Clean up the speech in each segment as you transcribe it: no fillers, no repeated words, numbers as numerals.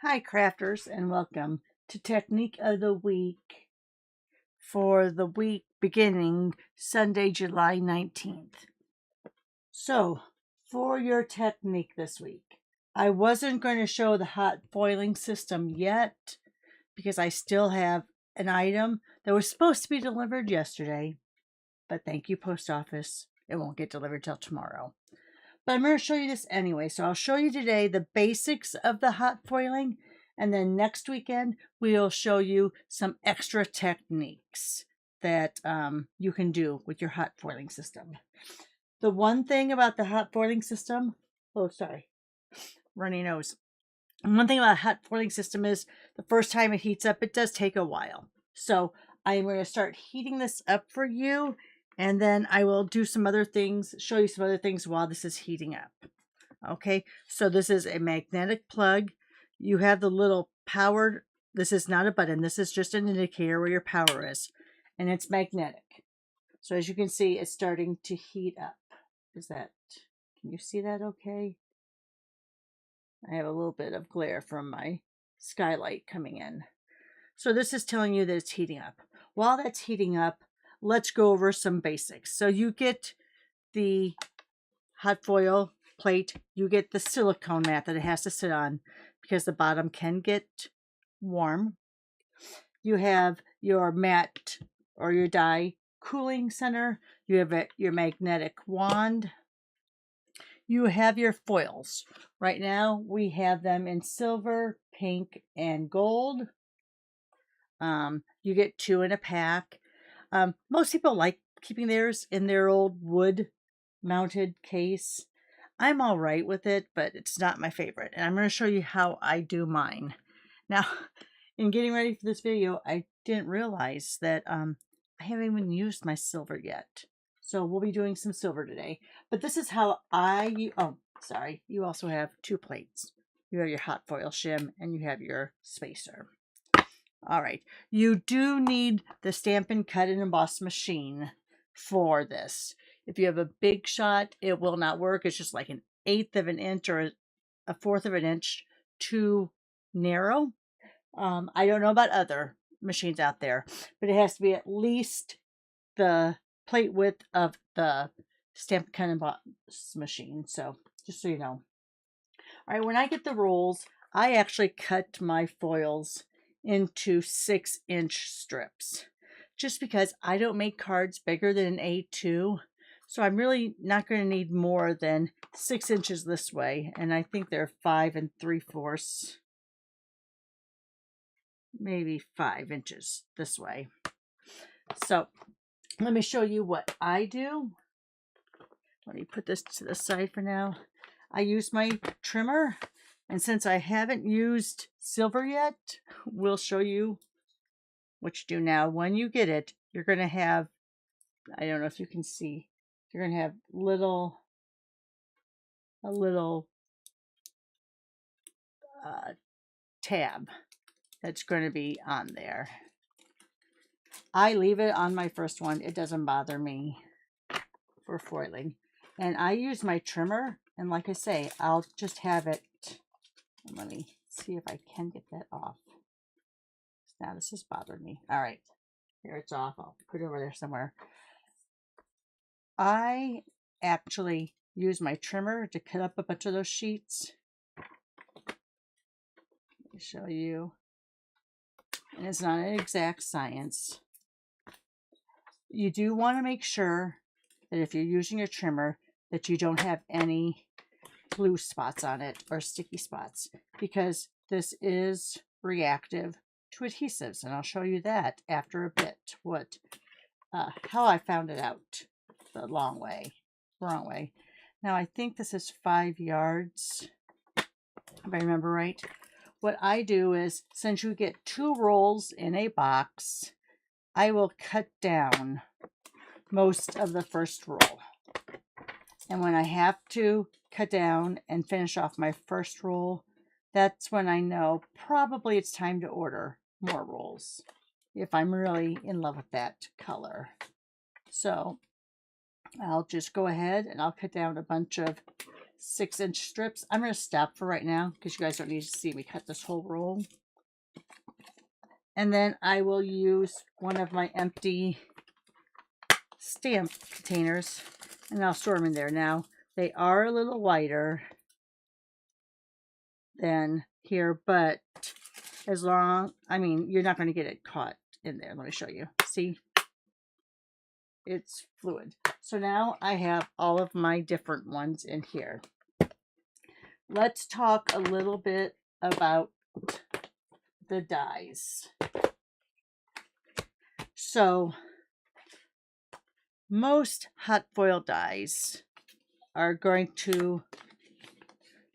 Hi, crafters, and welcome to Technique of the Week for the week beginning Sunday, July 19th. So, for your technique this week, I wasn't going to show the hot foiling system yet because I still have an item that was supposed to be delivered yesterday, but thank you, Post Office. It won't get delivered till tomorrow. But I'm going to show you this anyway. So I'll show you today the basics of the hot foiling. And then next weekend, we'll show you some extra techniques that you can do with your hot foiling system. The one thing about the hot foiling system, oh, sorry, runny nose. One thing about a hot foiling system is the first time it heats up, it does take a while. So I'm going to start heating this up for you, and then I will do some other things, show you some other things while this is heating up. Okay, so this is a magnetic plug. You have the little power. This is not a button. This is just an indicator where your power is, and it's magnetic. So as you can see, it's starting to heat up. Can you see that okay? I have a little bit of glare from my skylight coming in. So this is telling you that it's heating up. While that's heating up, let's go over some basics. So you get the hot foil plate, you get the silicone mat that it has to sit on because the bottom can get warm. You have your mat or your die cooling center. You have your magnetic wand. You have your foils. Right now we have them in silver, pink, and gold. You get 2 in a pack. Most people like keeping theirs in their old wood mounted case. I'm all right with it, but it's not my favorite. And I'm going to show you how I do mine. Now, in getting ready for this video, I didn't realize that I haven't even used my silver yet. So we'll be doing some silver today. But this is how oh, sorry. You also have 2 plates. You have your hot foil shim and you have your spacer. All right. You do need the Stampin' Cut and Emboss machine for this. If you have a big shot, it will not work. It's just like 1/8 of an inch or a 1/4 of an inch too narrow. I don't know about other machines out there, but it has to be at least the plate width of the Stampin' Cut and Emboss machine. So just so you know. All right, when I get the rolls, I actually cut my foils into 6-inch strips just because I don't make cards bigger than an A2. So I'm really not going to need more than 6 inches this way. And I think they're 5 3/4, maybe 5 inches this way. So let me show you what I do. Let me put this to the side for now. I use my trimmer. And since I haven't used silver yet, we'll show you what you do now. When you get it, you're going to have, I don't know if you can see, you're going to have a little tab that's going to be on there. I leave it on my first one. It doesn't bother me for foiling. And I use my trimmer, and like I say, I'll just have it. Let me see if I can get that off. Now this is bothering me. All right, here it's off. I'll put it over there somewhere. I actually use my trimmer to cut up a bunch of those sheets. Let me show you. And it's not an exact science. You do want to make sure that if you're using your trimmer that you don't have any glue spots on it or sticky spots, because this is reactive to adhesives, and I'll show you that after a bit how I found it out the wrong way. Now I think this is 5 yards, if I remember right. What I do is, since you get 2 rolls in a box, I will cut down most of the first roll. And when I have to cut down and finish off my first roll, that's when I know probably it's time to order more rolls if I'm really in love with that color. So I'll just go ahead and I'll cut down a bunch of 6-inch strips. I'm going to stop for right now because you guys don't need to see me cut this whole roll. And then I will use one of my empty stamp containers and I'll store them in there. Now, they are a little wider than here, but as long, I mean, you're not going to get it caught in there. Let me show you. See? It's fluid. So now I have all of my different ones in here. Let's talk a little bit about the dies. So most hot foil dies are going to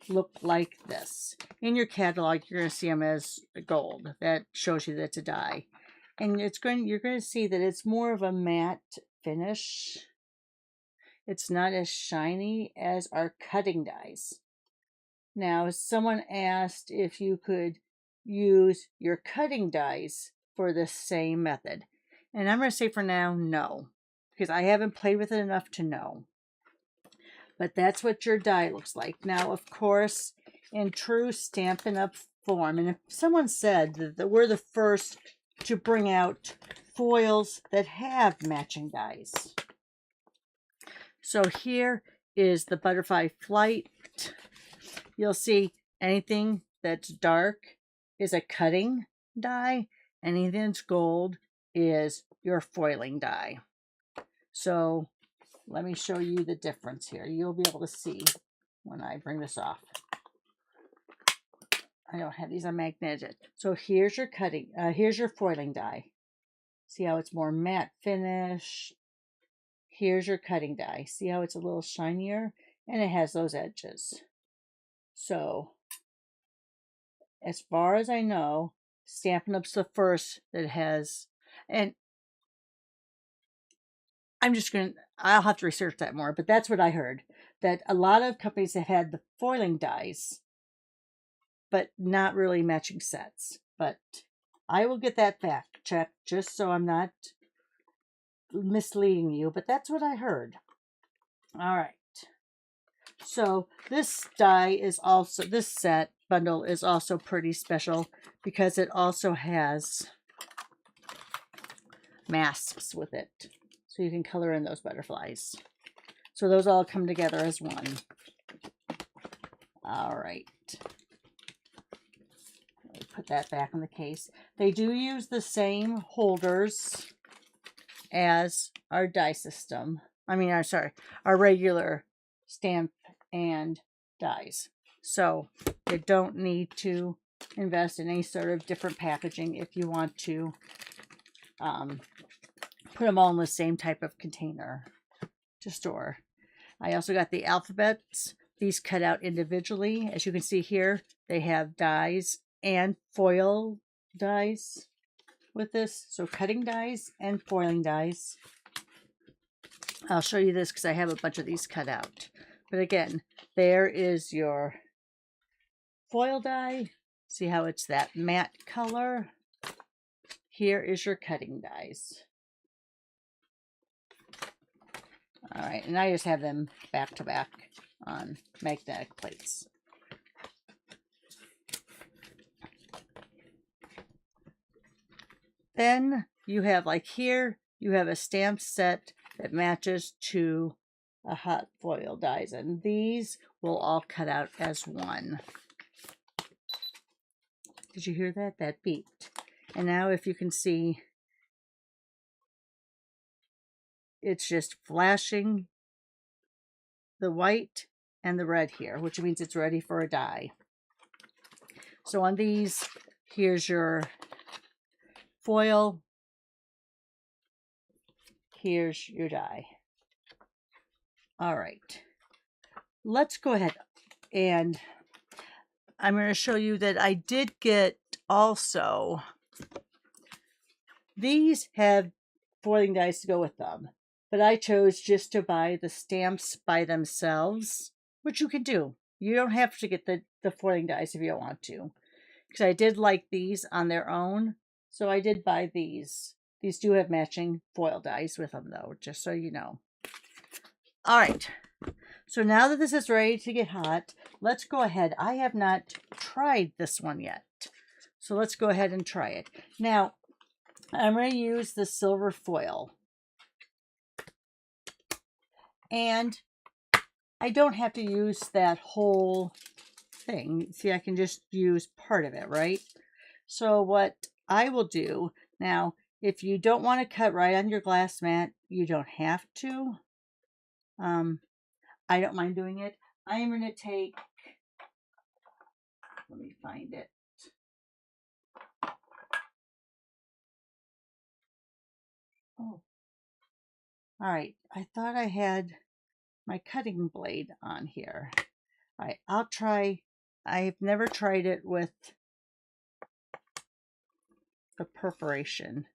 look like this. In your catalog, you're going to see them as gold. That shows you that it's a die. And you're going to see that it's more of a matte finish. It's not as shiny as our cutting dies. Now, someone asked if you could use your cutting dies for the same method. And I'm going to say for now, no. Because I haven't played with it enough to know. But that's what your die looks like. Now, of course, in true Stampin' Up! Form, and if someone said that we're the first to bring out foils that have matching dies. So here is the Butterfly Flight. You'll see anything that's dark is a cutting die. Anything that's gold is your foiling die. So let me show you the difference here. You'll be able to see when I bring this off. I don't have these are magnetic. So here's your here's your foiling die. See how it's more matte finish. Here's your cutting die. See how it's a little shinier? And it has those edges. So, as far as I know, Stampin' Up's the first that has, and I'll have to research that more, but that's what I heard. That a lot of companies have had the foiling dies, but not really matching sets. But I will get that fact checked just so I'm not misleading you, but that's what I heard. All right. So this this set bundle is also pretty special because it also has masks with it. So you can color in those butterflies. So those all come together as one. All right. Put that back in the case. They do use the same holders as our die system. Our regular stamp and dies. So you don't need to invest in any sort of different packaging if you want to put them all in the same type of container to store. I also got the alphabets. These cut out individually. As you can see here, they have dies and foil dies with this. So cutting dies and foiling dies. I'll show you this because I have a bunch of these cut out. But again, there is your foil die. See how it's that matte color? Here is your cutting dies. All right, and I just have them back to back on magnetic plates. Then you have, like here, you have a stamp set that matches to a hot foil dies, and these will all cut out as one. Did you hear that? That beeped. And now if you can see, it's just flashing the white and the red here, which means it's ready for a die. So on these, here's your foil. Here's your die. All right. Let's go ahead and I'm going to show you that I did get also, these have foiling dies to go with them, but I chose just to buy the stamps by themselves, which you can do. You don't have to get the foiling dies if you don't want to, because I did like these on their own, so I did buy these. These do have matching foil dies with them though, just so you know. All right, So now that this is ready to get hot, let's go ahead. I have not tried this one yet. So let's go ahead and try it. Now, I'm going to use the silver foil. And I don't have to use that whole thing. See, I can just use part of it, right? So what I will do now, if you don't want to cut right on your glass mat, you don't have to. I don't mind doing it. I'm going to take, let me find it. Oh, all right. I thought I had my cutting blade on here. All right, I'll try. I've never tried it with the perforation.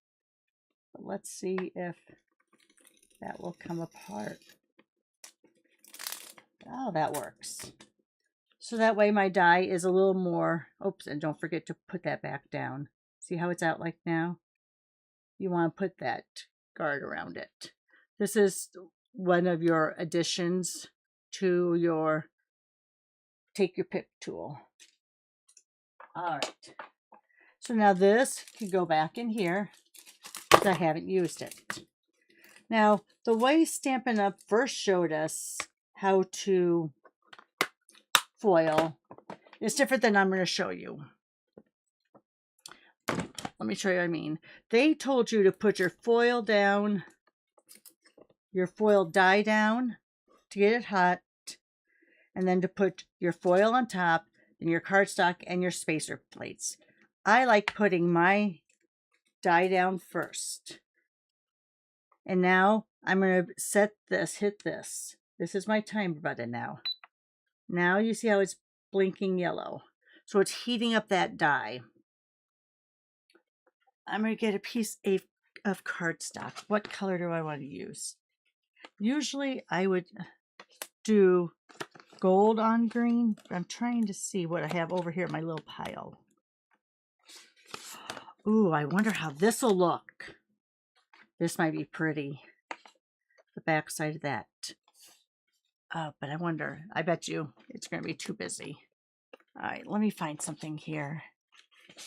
But let's see if that will come apart. Oh, that works. So that way my die is a little more, oops, and don't forget to put that back down. See how it's out like now? You want to put that guard around it. This is one of your additions to your take your pick tool. All right. So now this can go back in here because I haven't used it. Now, the way Stampin' Up! First showed us how to foil is different than I'm going to show you. Let me show you what I mean. They told you to put your foil down, your foil die down to get it hot, and then to put your foil on top, and your cardstock and your spacer plates. I like putting my die down first. And now I'm going to set this, hit this. This is my timer button now. Now you see how it's blinking yellow. So it's heating up that die. I'm going to get a piece of cardstock. What color do I want to use? Usually I would do gold on green. I'm trying to see what I have over here in my little pile. Ooh, I wonder how this will look. This might be pretty. The back side of that. But I wonder, I bet you it's going to be too busy. All right, let me find something here.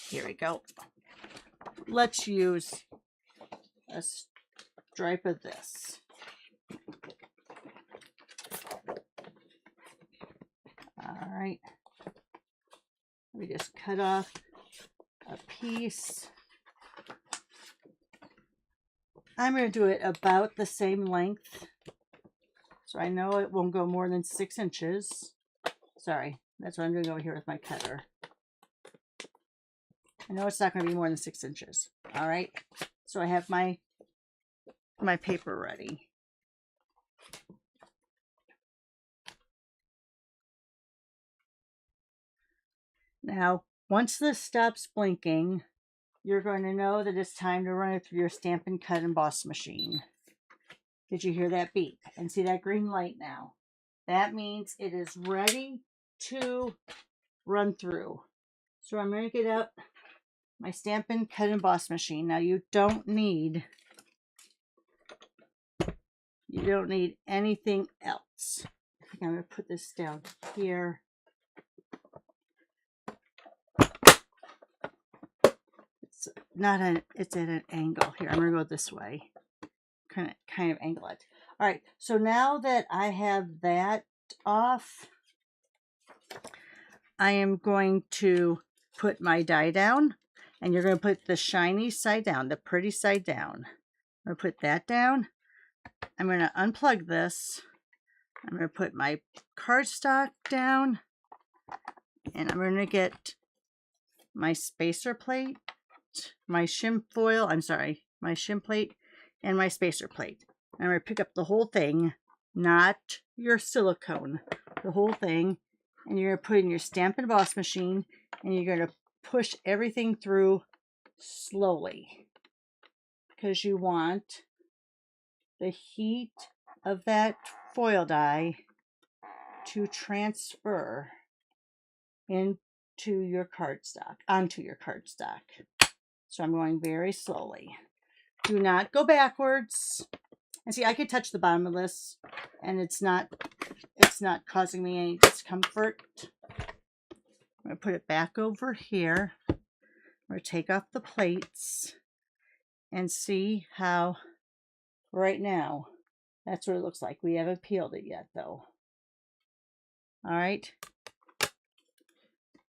Here we go. Let's use a stripe of this. All right. Let me just cut off a piece. I'm going to do it about the same length. So I know it won't go more than 6 inches. Sorry, that's what I'm doing over here with my cutter. I know it's not going to be more than 6 inches. All right. So I have my paper ready. Now, once this stops blinking, you're going to know that it's time to run it through your Stampin' Cut Emboss machine. Did you hear that beep? And see that green light now? That means it is ready to run through. So I'm going to get out my Stampin' Cut Emboss machine. Now you don't need anything else. I think I'm going to put this down here. It's at an angle here. I'm going to go this way. Kind of angle it. All right. So now that I have that off, I am going to put my die down, and you're going to put the shiny side down, the pretty side down. I'm going to put that down. I'm going to unplug this. I'm going to put my cardstock down, and I'm going to get my spacer plate, my shim foil, my shim plate, and my spacer plate. I'm going to pick up the whole thing, not your silicone, the whole thing, and you're going to put it in your Stampin' Emboss machine, and you're going to push everything through slowly because you want the heat of that foil die to transfer into your cardstock, onto your cardstock. So I'm going very slowly. Do not go backwards. And see, I could touch the bottom of this and it's not causing me any discomfort. I'm going to put it back over here. I'm going to take off the plates and see how right now, that's what it looks like. We haven't peeled it yet though. All right.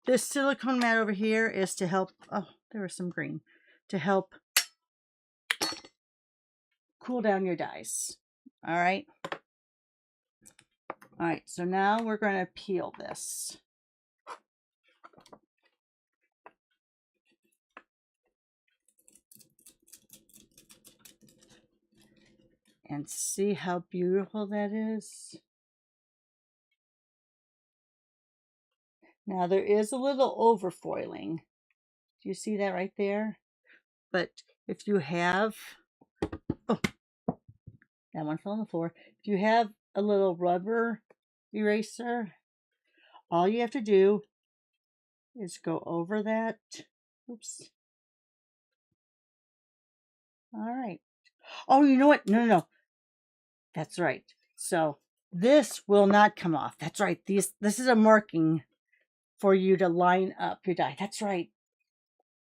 This silicone mat over here is to help, oh, there was some green, to help cool down your dies. All right. All right, so now we're going to peel this. And see how beautiful that is. Now there is a little overfoiling. Do you see that right there? But if you have, oh, that one fell on the floor. If you have a little rubber eraser, all you have to do is go over that. Oops. All right. Oh, you know what? No. That's right. So this will not come off. That's right. This is a marking for you to line up your die. That's right.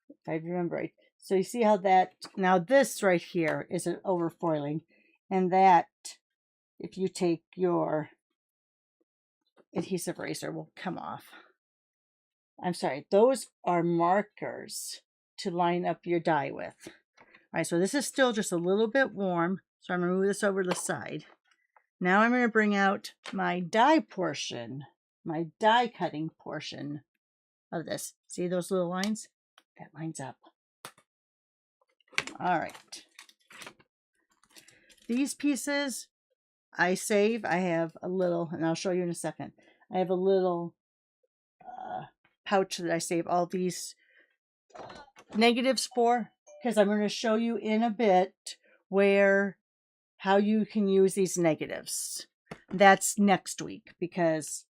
If I remember right. So you see how that, now this right here is an overfoiling. And that, if you take your adhesive eraser, will come off. I'm sorry. Those are markers to line up your die with. All right, so this is still just a little bit warm. So I'm going to move this over to the side. Now I'm going to bring out my die portion, my die cutting portion of this. See those little lines? That lines up. All right. These pieces I save. I have a little, and I'll show you in a second. I have a little pouch that I save all these negatives for, because I'm going to show you in a bit how you can use these negatives. That's next week because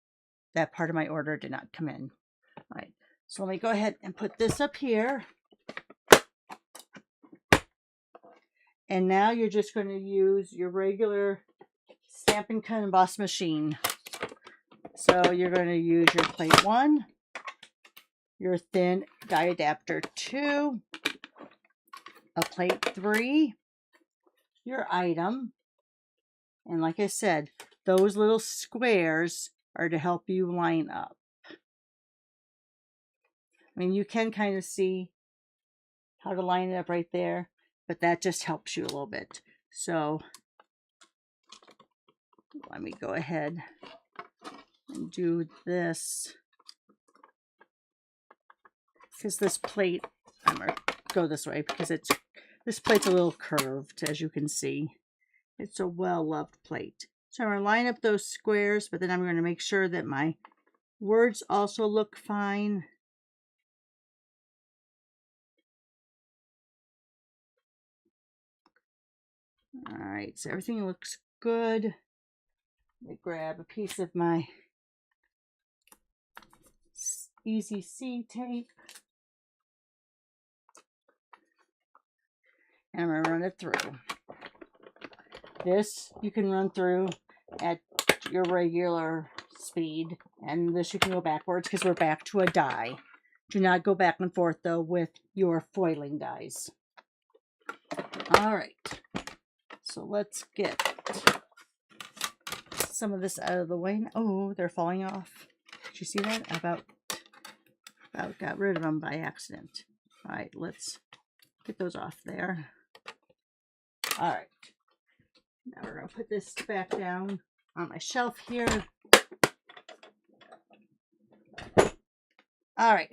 that part of my order did not come in. All right, so let me go ahead and put this up here. And now you're just going to use your regular Stampin' Cut Emboss machine. So you're going to use your plate 1, your thin die adapter 2, a plate 3, your item, and like I said, those little squares are to help you line up. I mean, you can kind of see how to line it up right there, but that just helps you a little bit. So let me go ahead and do this, because this plate, I'm going to go this way because this plate's a little curved, as you can see. It's a well-loved plate. So I'm going to line up those squares, but then I'm going to make sure that my words also look fine. All right, so everything looks good. Let me grab a piece of my Easy C tape. And I'm going to run it through. This you can run through at your regular speed, and this you can go backwards because we're back to a die. Do not go back and forth though with your foiling dies. All right, so let's get some of this out of the way. Oh, they're falling off. Did you see that? I about got rid of them by accident. All right, let's get those off there. All right, now we're going to put this back down on my shelf here. All right,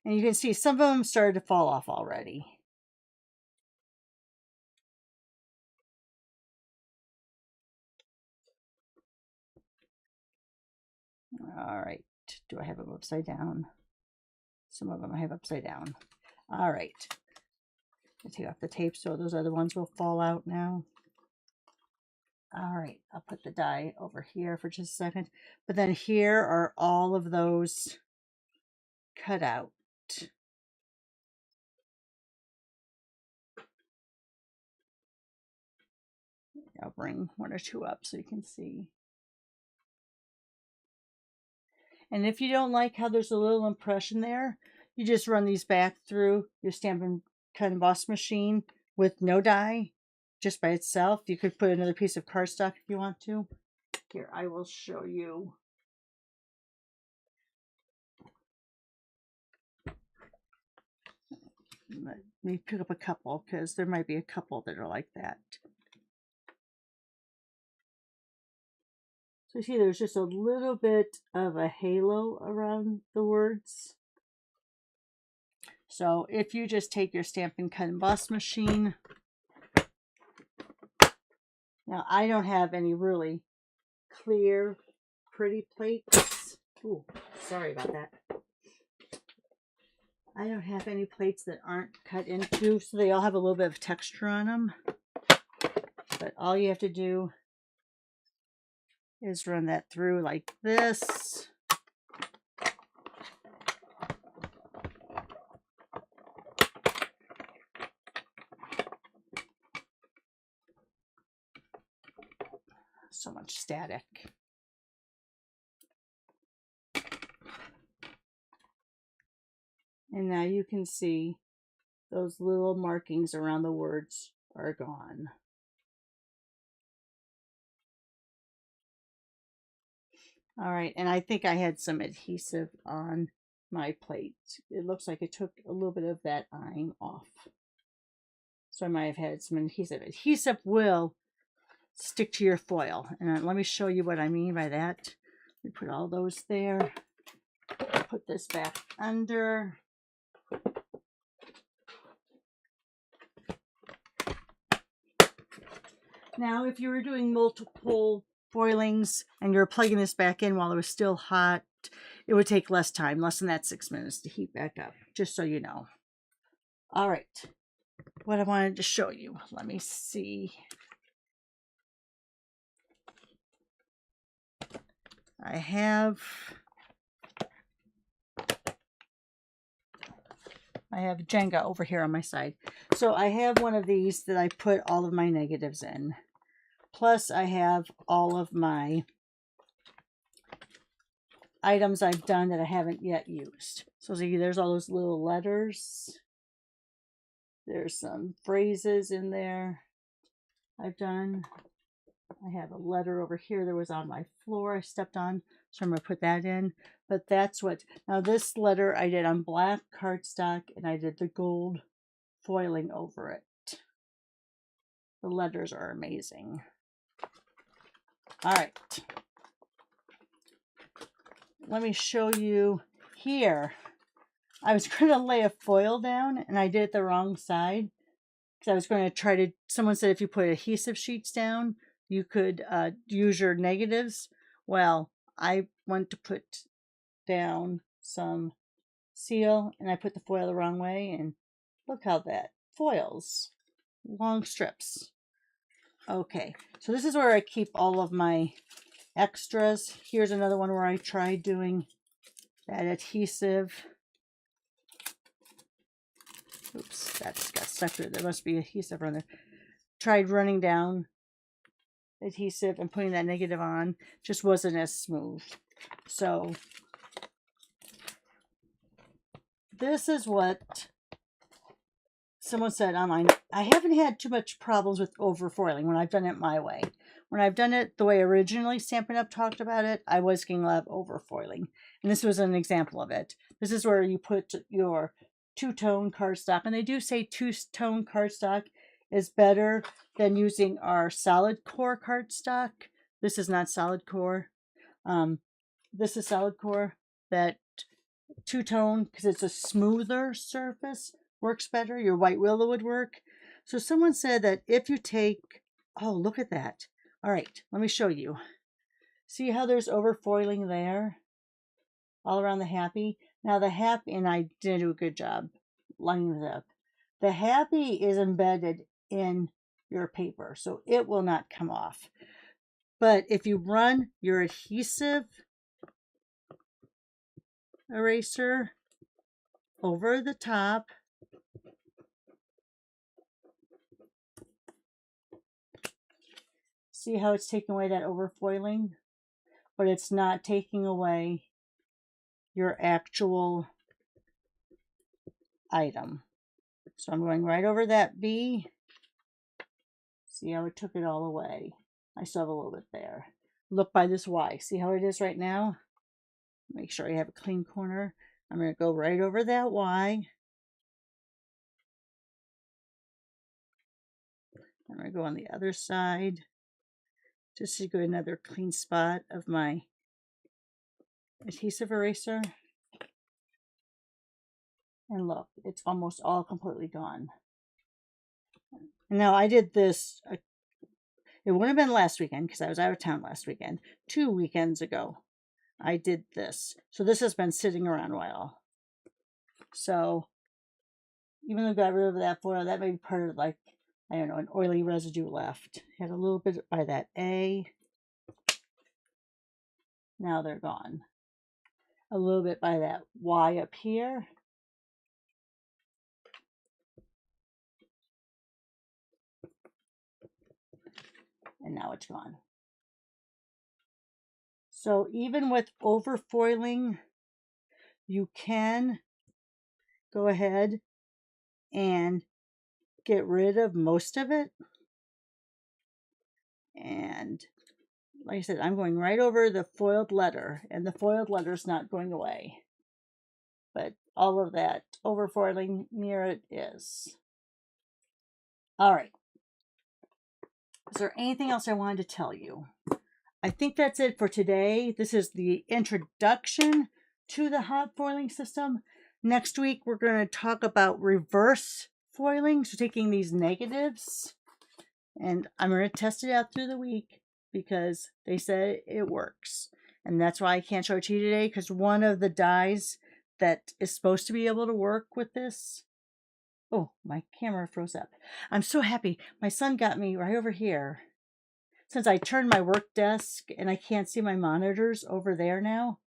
and you can see some of them started to fall off already. All right, do I have them upside down? Some of them I have upside down. All right, I'll take off the tape so those other ones will fall out now. All right, I'll put the die over here for just a second. But then here are all of those cut out. I'll bring one or two up so you can see. And if you don't like how there's a little impression there, you just run these back through your Stampin' Cut Emboss machine with no die, just by itself. You could put another piece of cardstock if you want to. Here, I will show you. Let me pick up a couple because there might be a couple that are like that. So see, there's just a little bit of a halo around the words. So if you just take your Stampin' Cut Emboss machine, now I don't have any really clear, pretty plates. Ooh, sorry about that. I don't have any plates that aren't cut into, so they all have a little bit of texture on them. But all you have to do is run that through like this. So much static. And now you can see those little markings around the words are gone. All right, and I think I had some adhesive on my plate. It looks like it took a little bit of that eyeing off. So I might have had some adhesive. Adhesive will stick to your foil. And let me show you what I mean by that. We put all those there. Put this back under. Now, if you were doing multiple foilings and you're plugging this back in while it was still hot, it would take less time, less than that 6 minutes to heat back up, just so you know. All right, what I wanted to show you, let me see. I have Jenga over here on my side. So I have one of these that I put all of my negatives in. Plus I have all of my items I've done that I haven't yet used. So see, there's all those little letters. There's some phrases in there I've done. I have a letter over here that was on my floor I stepped on, so I'm going to put that in. But that's what, now this letter I did on black cardstock and I did the gold foiling over it. The letters are amazing. All right. Let me show you here. I was going to lay a foil down and I did it the wrong side. Because I was going to try to, someone said if you put adhesive sheets down, you could use your negatives. Well, I went to put down some seal and I put the foil the wrong way, and look how that foils. Long strips. Okay, so this is where I keep all of my extras. Here's another one where I tried doing that adhesive. Oops, that's got stuck to it. There must be adhesive on there. Tried running down adhesive and putting that negative on. Just wasn't as smooth. So this is what someone said online. I haven't had too much problems with overfoiling when I've done it my way. When I've done it the way originally Stampin' Up! Talked about it, I was getting a lot of overfoiling. And this was an example of it. This is where you put your two-tone cardstock. And they do say two-tone cardstock is better than using our solid core cardstock. This is not solid core. This is solid core. That two-tone, because it's a smoother surface, works better. Your white willow would work. So someone said that if you take, oh, look at that. All right, let me show you. See how there's overfoiling there? All around the happy. Now the happy, and I didn't do a good job lining it up. The happy is embedded in your paper, so it will not come off. But if you run your adhesive eraser over the top, See how it's taking away that overfoiling? But it's not taking away your actual item. So I'm going right over that B. See how it took it all away? I still have a little bit there. Look by this Y. See how it is right now? Make sure I have a clean corner. I'm going to go right over that Y. I'm going to go on the other side just to get another clean spot of my adhesive eraser. And look, it's almost all completely gone. And now I did this, it wouldn't have been last weekend because I was out of town last weekend. 2 weekends ago, I did this. So this has been sitting around a while. So even though I got rid of that foil, that may be part of, like, I don't know, an oily residue left. Had a little bit by that A. Now they're gone. A little bit by that Y up here. And now it's gone. So even with overfoiling, you can go ahead and get rid of most of it. And like I said, I'm going right over the foiled letter, and the foiled letter is not going away. But all of that overfoiling near it is. All right. Is there anything else I wanted to tell you? I think that's it for today. This is the introduction to the hot foiling system. Next week, we're going to talk about reverse foiling. So taking these negatives, and I'm going to test it out through the week because they said it works. And that's why I can't show it to you today, because one of the dies that is supposed to be able to work with this. Oh, my camera froze up. I'm so happy. My son got me right over here. Since I turned my work desk and I can't see my monitors over there now,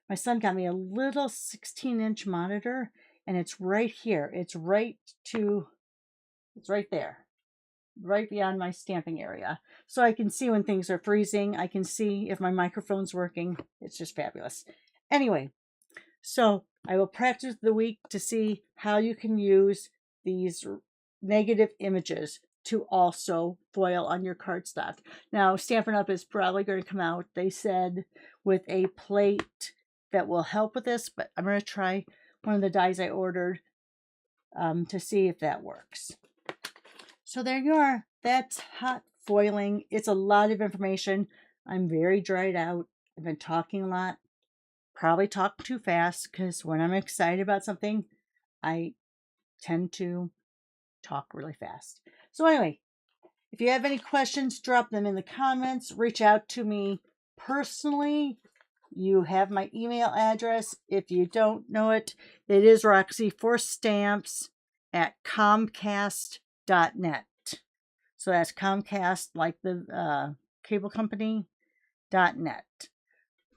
my son got me a little 16-inch monitor, and it's right here. It's right there, right beyond my stamping area. So I can see when things are freezing. I can see if my microphone's working. It's just fabulous. Anyway, so I will practice the week to see how you can use these negative images to also foil on your cardstock. Now, Stampin' Up! Is probably going to come out, they said, with a plate that will help with this, but I'm going to try one of the dies I ordered to see if that works. So there you are. That's hot foiling. It's a lot of information. I'm very dried out. I've been talking a lot. Probably talk too fast because when I'm excited about something, I tend to talk really fast. So anyway, if you have any questions, drop them in the comments. Reach out to me personally. You have my email address. If you don't know it, it is roxy4stamps@comcast.net. So that's Comcast, like the cable company, .net.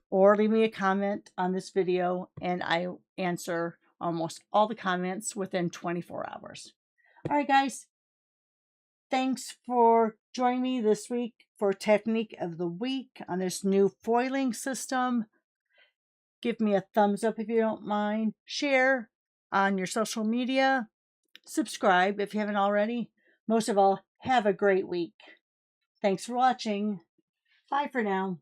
Or leave me a comment on this video, and I answer almost all the comments within 24 hours. All right, guys. Thanks for joining me this week for Technique of the Week on this new foiling system. Give me a thumbs up if you don't mind. Share on your social media. Subscribe if you haven't already. Most of all, have a great week. Thanks for watching. Bye for now.